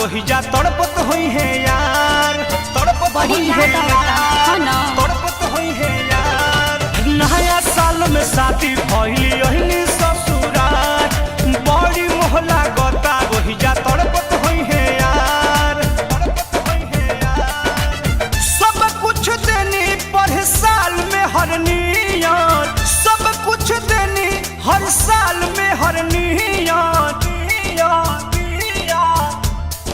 वही जा तड़पत हुई है यार, तड़पत हुई है यार, तड़पत हुई है यार। नया साल में शादी भइली ओहनी ससुराल, बड़ी मोहला गता वही जा तड़पत हुई है यार, तड़पत हुई है यार। सब कुछ देनी पर साल में हर नियत, सब कुछ देनी हर साल में हर नियत।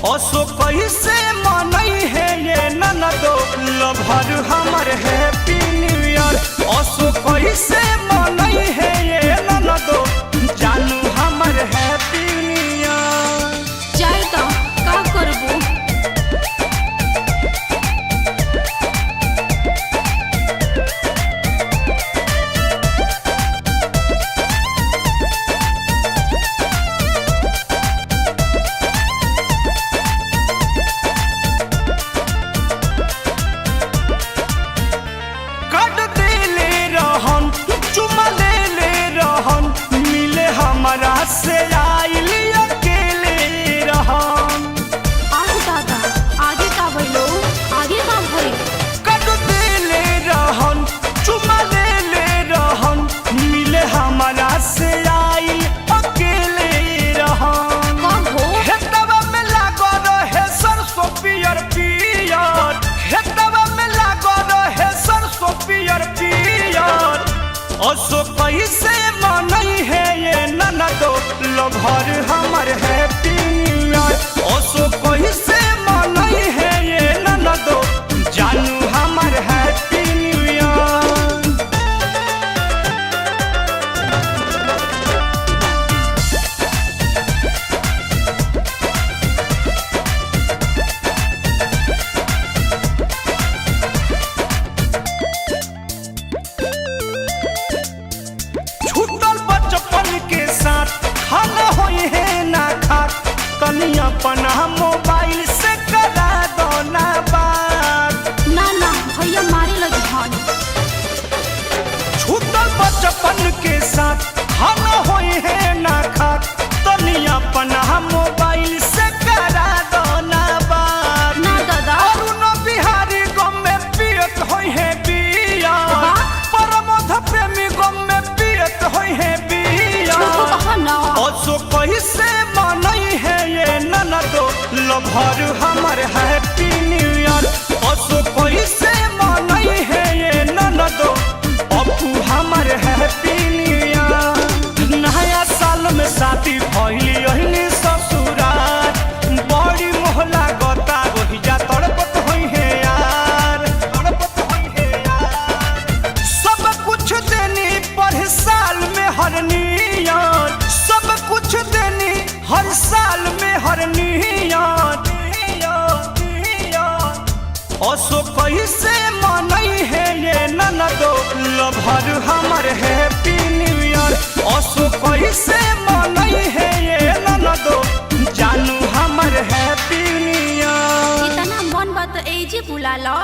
असो कैसे मनई है ये ननदो लभर हमर हैप्पी न्यू ईयर। असो कैसे मनई है ये ननदो जानू हमर हैप्पी न्यू ईयर। जाए तो का करबू? से आइली अकेले रहन। आगे दादा आगे का भइलो, आगे का भइल? कट देले रहन, चुमा लेले रहन, मिले हमारा से आइल अकेले रहन। कहो खेतवा में लागो रहे सरसों पियर पियर, खेतवा में लागो रहे सरसों पियर पियर। असो कैसे मनई है ये ननदो लभर हमर हैप्पी न्यू ईयर। असो कैसे मनई है ये ननदो जानू हमर हैप्पी न्यू ईयर। छूटल बचपन के साथ खाना होई है ना खात, कनिया अपना मोबाइल से करा दो ना बात। ना ना भैया मारे लगी हन। छूटल बचपन के साथ खाना होई है ना खात, कनिया अपना मोबाइल से करा दो ना बात। ना दादा अरुण बिहारी गम में पियत होई है बिया, परमोध प्रेमी गम में पियत होई है बिया। असो कैसे मनई है ये ननदो लभर हमर हैप्पी न्यू ईयर। असो कैसे मनई है ये ननदो अपू हमर हैप्पी न्यू ईयर। नया साल में शादी भइली ओहनी ससुराल, बड़ी मोहला गता वही जा तड़पत हुई है यार, तड़पत हुई है यार। सब कुछ देनी पर साल में हर नियत, सब कुछ देनी हर साल में हर नियत। असो कैसे मनई है ये ननदो लभर हमर हैप्पी न्यू ईयर। असो कैसे मनई है ये ननदो जानू हमर हैप्पी न्यू ईयर। इतना मन बात एजे बुला लो।